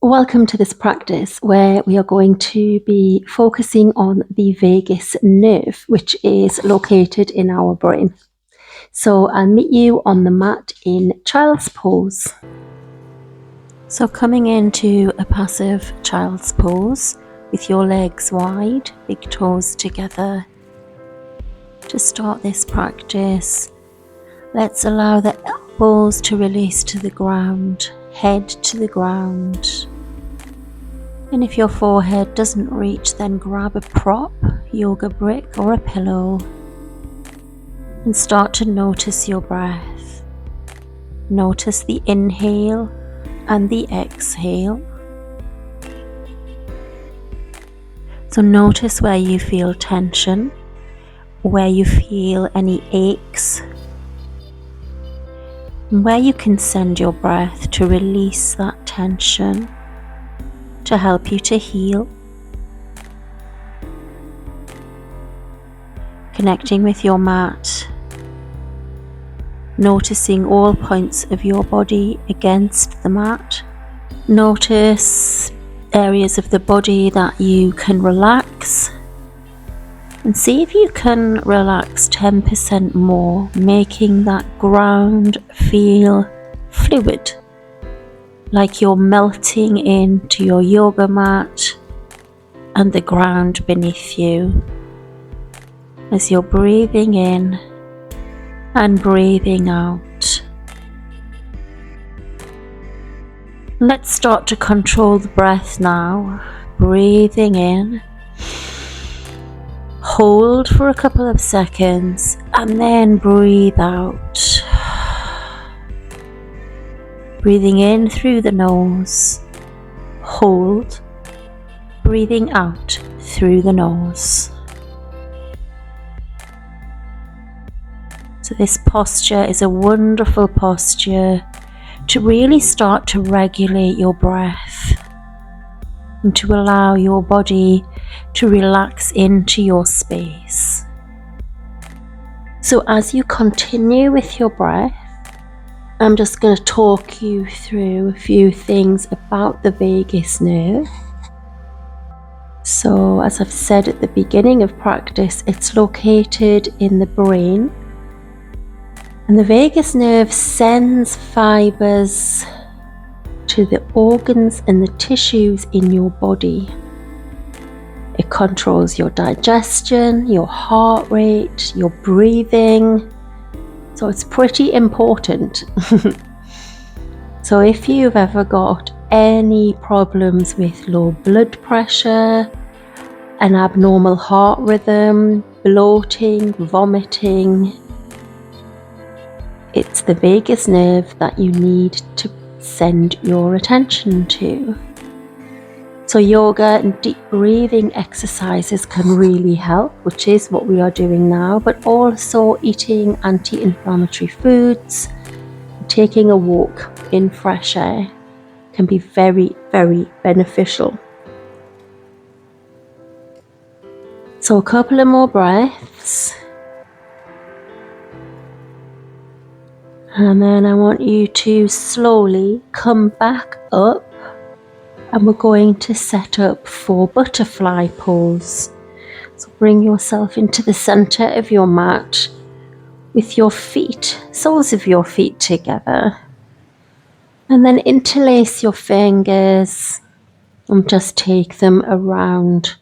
Welcome to this practice where we are going to be focusing on the vagus nerve, which is located in our brain. So I'll meet you on the mat in child's pose. So coming into a passive child's pose with your legs wide, big toes together. To start this practice, let's allow the elbows to release to the ground, head to the ground. And if your forehead doesn't reach, then grab a prop, yoga brick or a pillow, and start to notice your breath. Notice the inhale and the exhale. So notice where you feel tension, where you feel any aches, and where you can send your breath to release that tension, to help you to heal. Connecting with your mat, noticing all points of your body against the mat. Notice areas of the body that you can relax, and see if you can relax 10% more, making that ground feel fluid, like you're melting into your yoga mat and the ground beneath you as you're breathing in and breathing out. Let's start to control the breath now. Breathing in, hold for a couple of seconds and then breathe out. Breathing in through the nose, hold, breathing out through the nose. So this posture is a wonderful posture to really start to regulate your breath and to allow your body to relax into your space. So as you continue with your breath, I'm just going to talk you through a few things about the vagus nerve. So as I've said at the beginning of practice, it's located in the brain, and the vagus nerve sends fibers to the organs and the tissues in your body. It controls your digestion, your heart rate, your breathing. So it's pretty important. So if you've ever got any problems with low blood pressure, an abnormal heart rhythm, bloating, vomiting, it's the vagus nerve that you need to send your attention to. So yoga and deep breathing exercises can really help, which is what we are doing now, but also eating anti-inflammatory foods, taking a walk in fresh air can be very, very beneficial. So a couple of more breaths. And then I want you to slowly come back up, and we're going to set up for butterfly pose. So bring yourself into the center of your mat with your feet, soles of your feet together. And then interlace your fingers and just take them around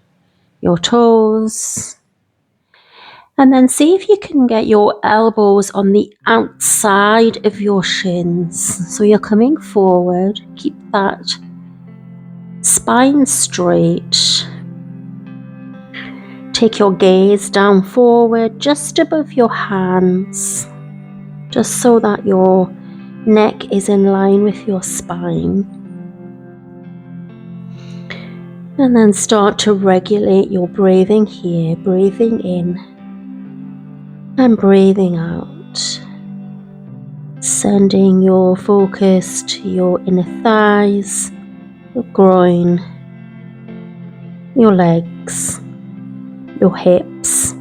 your toes. And then see if you can get your elbows on the outside of your shins. So you're coming forward, keep that spine straight. Take your gaze down forward, just above your hands, just so that your neck is in line with your spine. And then start to regulate your breathing here, breathing in and breathing out. Sending your focus to your inner thighs, your groin, your legs, your hips,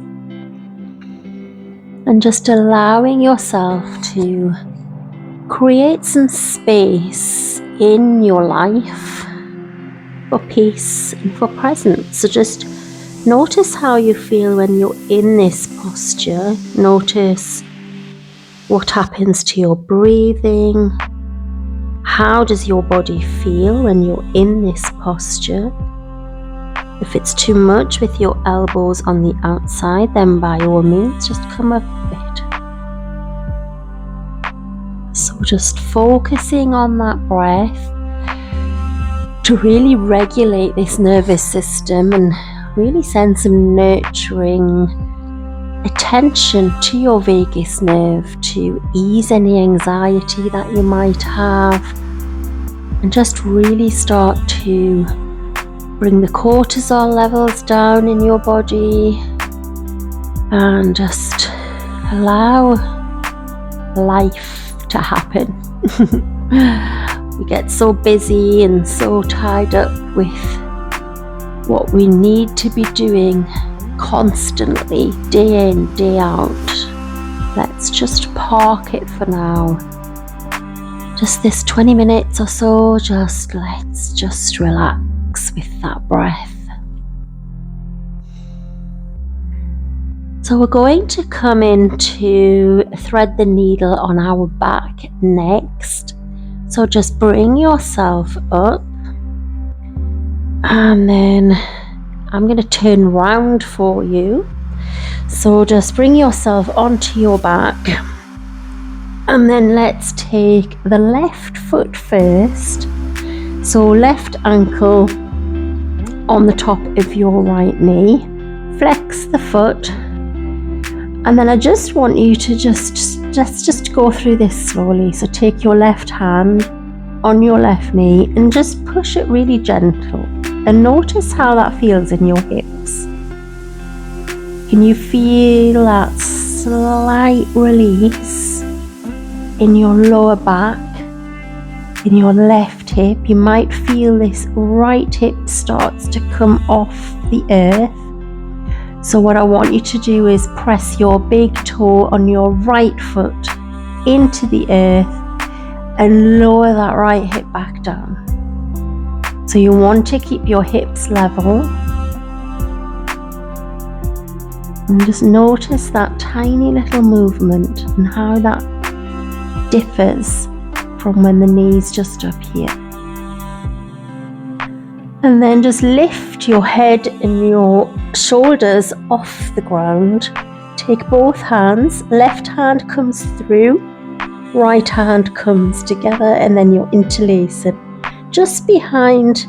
and just allowing yourself to create some space in your life for peace and for presence. So just notice how you feel when you're in this posture. Notice what happens to your breathing. How does your body feel when you're in this posture? If it's too much with your elbows on the outside, then by all means just come up a bit. So just focusing on that breath to really regulate this nervous system and really send some nurturing attention to your vagus nerve to ease any anxiety that you might have, and just really start to bring the cortisol levels down in your body and just allow life to happen. We get so busy and so tied up with what we need to be doing constantly, day in, day out. Let's just park it for now. Just this 20 minutes or so, let's just relax with that breath. So we're going to come in to thread the needle on our back next. So just bring yourself up, and then I'm going to turn round for you. So just bring yourself onto your back, and then let's take the left foot first. So left ankle on the top of your right knee. Flex the foot, and then I just want you to just go through this slowly. So take your left hand on your left knee and just push it really gentle, and notice how that feels in your hips. Can you feel that slight release in your lower back, in your left hip? You might feel this right hip starts to come off the earth. So what I want you to do is press your big toe on your right foot into the earth and lower that right hip back down. So you want to keep your hips level, and just notice that tiny little movement and how that differs from when the knee's just up here. And then just lift your head and your shoulders off the ground. Take both hands, left hand comes through, right hand comes together, and then you're interlacing just behind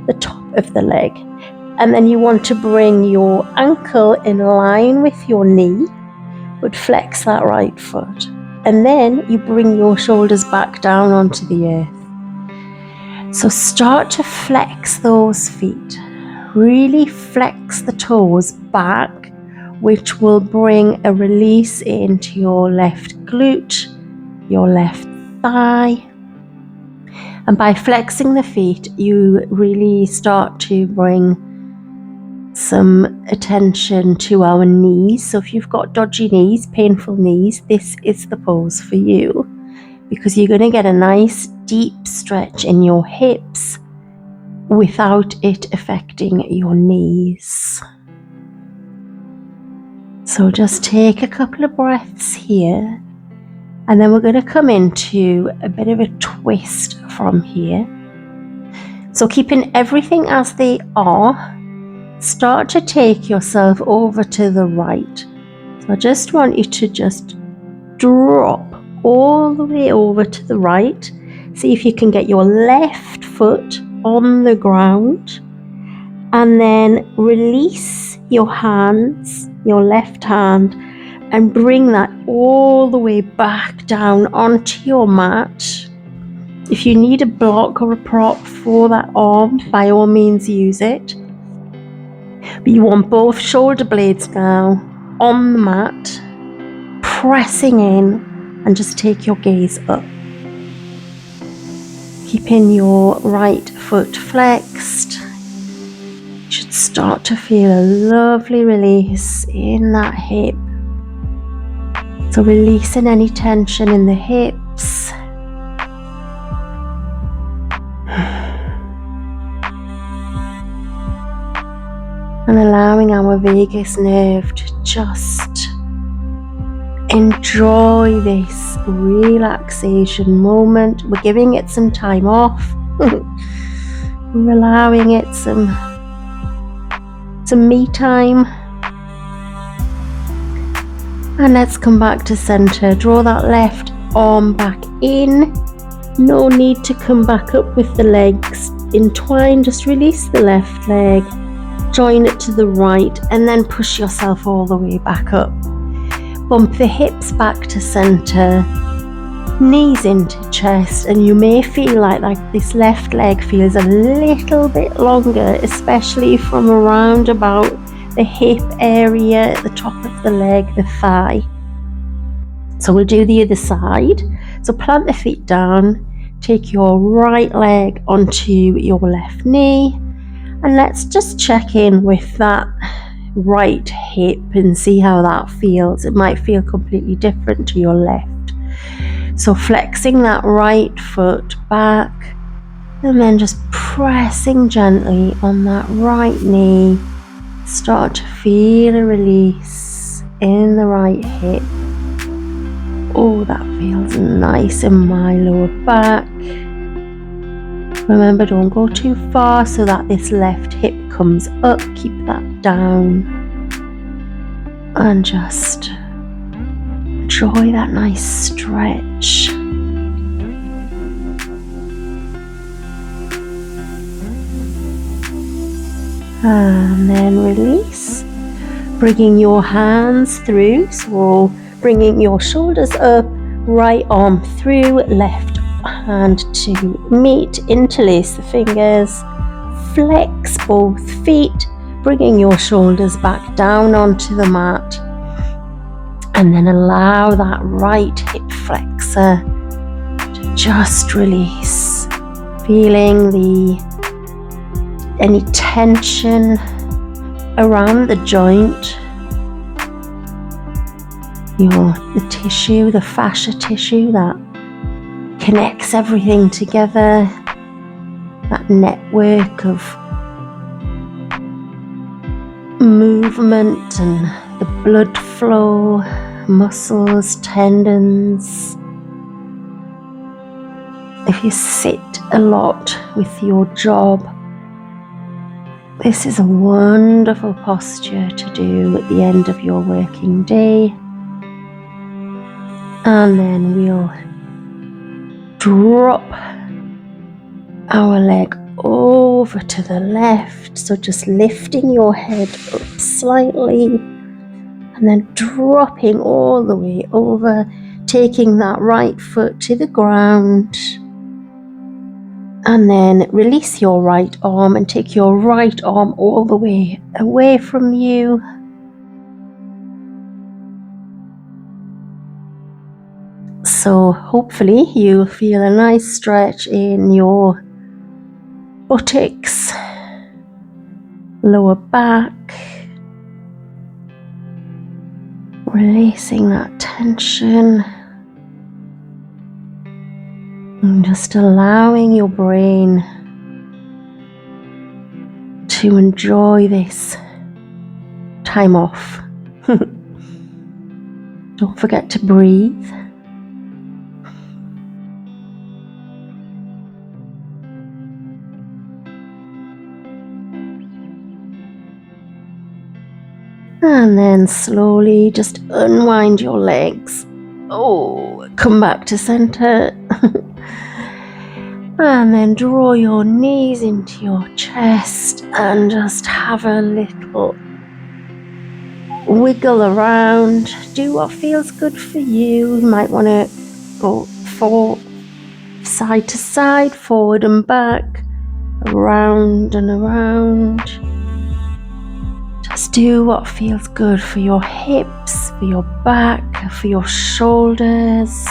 the top of the leg. And then you want to bring your ankle in line with your knee, but flex that right foot. And then you bring your shoulders back down onto the earth. So start to flex those feet. Really flex the toes back, which will bring a release into your left glute, your left thigh. And by flexing the feet, you really start to bring some attention to our knees. So if you've got dodgy knees, painful knees, this is the pose for you, because you're going to get a nice deep stretch in your hips without it affecting your knees. So just take a couple of breaths here, and then we're going to come into a bit of a twist from here. So keeping everything as they are, start to take yourself over to the right. So I just want you to just drop all the way over to the right. See if you can get your left foot on the ground, and then release your hands, your left hand, and bring that all the way back down onto your mat. If you need a block or a prop for that arm, by all means use it. But you want both shoulder blades now on the mat, pressing in, and just take your gaze up. Keeping your right foot flexed. You should start to feel a lovely release in that hip. So releasing any tension in the hips. and allowing our vagus nerve to just enjoy this relaxation moment. We're giving it some time off. We're allowing it some me time. And let's come back to center. Draw that left arm back in. No need to come back up with the legs entwined. Just release the left leg, join it to the right, and then push yourself all the way back up. Bump the hips back to center, knees into chest, and you may feel like this left leg feels a little bit longer, especially from around about the hip area at the top of the leg, the thigh. So we'll do the other side. So plant the feet down, take your right leg onto your left knee, and let's just check in with that right hip and see how that feels. It might feel completely different to your left. So flexing that right foot back, and then just pressing gently on that right knee. Start to feel a release in the right hip. Oh, that feels nice in my lower back. Remember, don't go too far so that this left hip comes up. Keep that down. And just enjoy that nice stretch. And then release, bringing your hands through, so bringing your shoulders up, right arm through, left hand to meet, interlace the fingers, flex both feet, bringing your shoulders back down onto the mat, and then allow that right hip flexor to just release, feeling any tension around the joint, the tissue, the fascia tissue that connects everything together, that network of movement and the blood flow, muscles, tendons. If you sit a lot with your job, this is a wonderful posture to do at the end of your working day. And then we'll drop our leg over to the left. So just lifting your head up slightly and then dropping all the way over, taking that right foot to the ground. And then release your right arm and take your right arm all the way away from you. So hopefully you'll feel a nice stretch in your buttocks, lower back, releasing that tension. And just allowing your brain to enjoy this time off. Don't forget to breathe. And then slowly just unwind your legs. Oh, come back to center. And then draw your knees into your chest and just have a little wiggle around. Do what feels good for you. You might want to go side to side, forward and back, around and around. Just do what feels good for your hips, for your back, for your shoulders.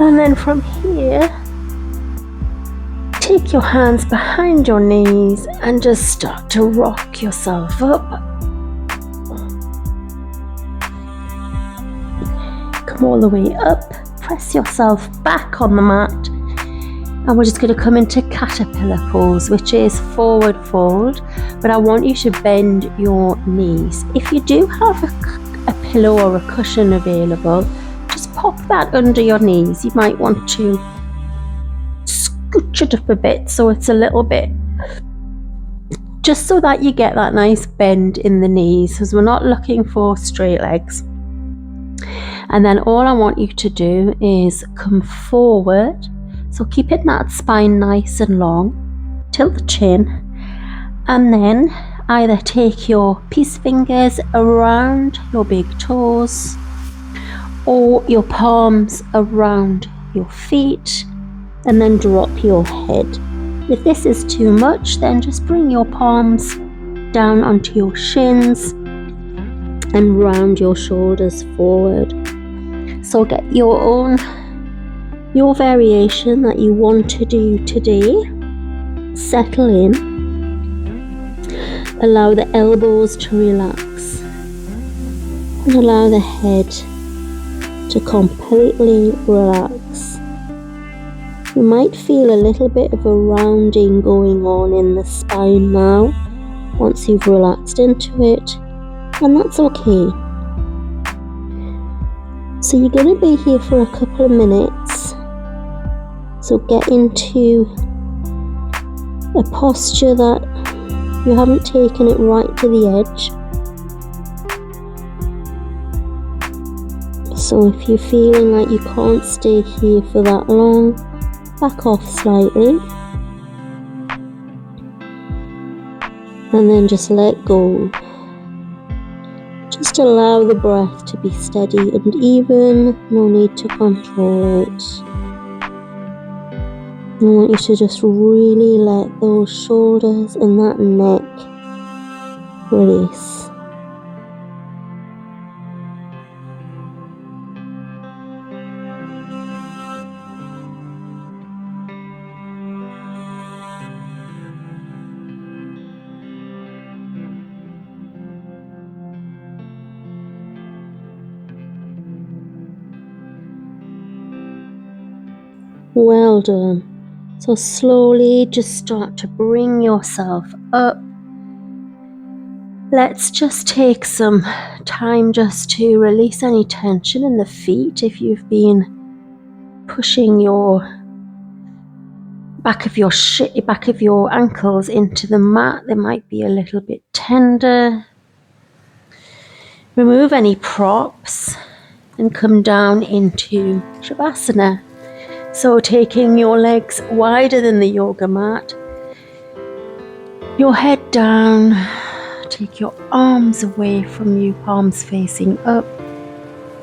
And then from here, take your hands behind your knees and just start to rock yourself up. Come all the way up, press yourself back on the mat, and we're just going to come into caterpillar pose, which is forward fold, but I want you to bend your knees. If you do have a pillow or a cushion available, just pop that under your knees. You might want to scooch it up a bit so it's a little bit, just so that you get that nice bend in the knees, because we're not looking for straight legs. And then all I want you to do is come forward, so keeping that spine nice and long, tilt the chin, and then either take your peace fingers around your big toes or your palms around your feet, and then drop your head. If this is too much, then just bring your palms down onto your shins and round your shoulders forward. So get your variation that you want to do today. Settle in. Allow the elbows to relax. And allow the head to completely relax. You might feel a little bit of a rounding going on in the spine now, once you've relaxed into it, and that's okay. So you're going to be here for a couple of minutes, so get into a posture that you haven't taken it right to the edge. So if you're feeling like you can't stay here for that long, back off slightly, and then just let go. Just allow the breath to be steady and even, no need to control it. I want you to just really let those shoulders and that neck release. Well done. So slowly just start to bring yourself up. Let's just take some time just to release any tension in the feet. If you've been pushing your back of your ankles into the mat, they might be a little bit tender. Remove any props and come down into Savasana. So taking your legs wider than the yoga mat, your head down, take your arms away from you, palms facing up,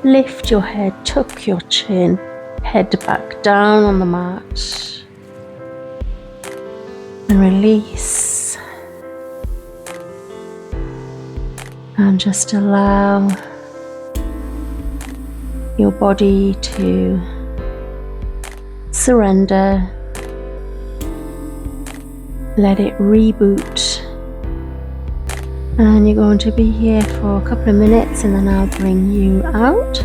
lift your head, tuck your chin, head back down on the mat, and release, and just allow your body to surrender, let it reboot, and you're going to be here for a couple of minutes and then I'll bring you out.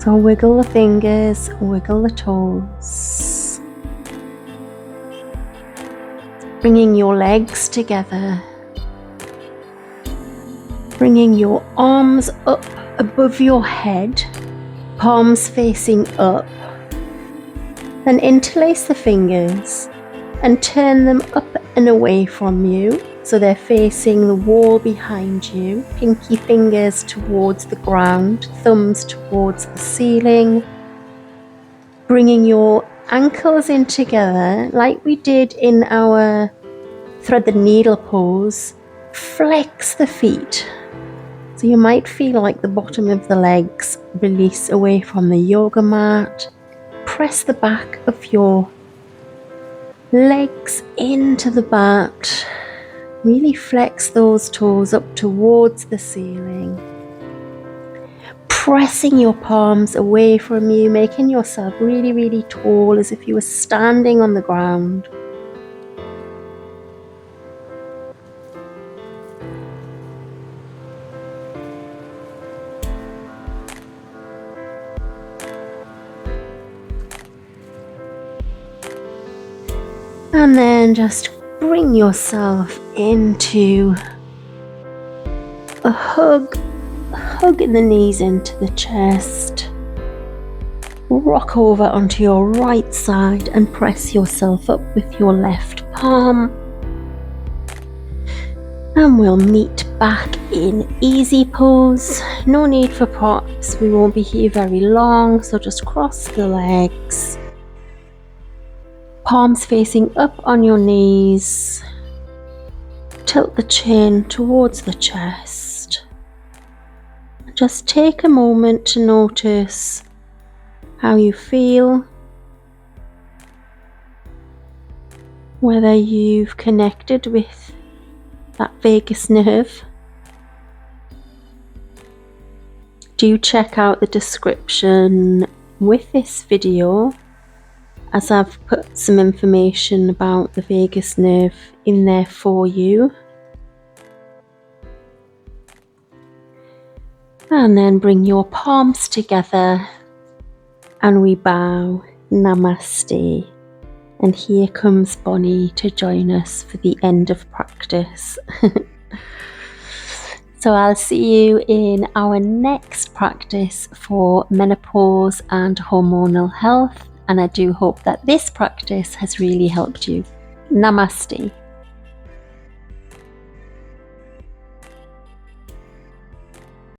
So wiggle the fingers, wiggle the toes. Bringing your legs together. Bringing your arms up above your head, palms facing up. Then interlace the fingers and turn them up and away from you so they're facing the wall behind you. Pinky fingers towards the ground, thumbs towards the ceiling. Bringing your ankles in together like we did in our thread the needle pose. Flex the feet. So you might feel like the bottom of the legs release away from the yoga mat. Press the back of your legs into the mat. Really flex those toes up towards the ceiling. Pressing your palms away from you, making yourself really, really tall as if you were standing on the ground. And then just bring yourself into a hug. Hug the knees into the chest. Rock over onto your right side and press yourself up with your left palm. And we'll meet back in easy pose. No need for props. We won't be here very long, so just cross the legs. Palms facing up on your knees. Tilt the chin towards the chest. Just take a moment to notice how you feel, whether you've connected with that vagus nerve. Do check out the description with this video, as I've put some information about the vagus nerve in there for you. And then bring your palms together and we bow. Namaste. And here comes Bonnie to join us for the end of practice. So I'll see you in our next practice for menopause and hormonal health. And I do hope that this practice has really helped you. Namaste.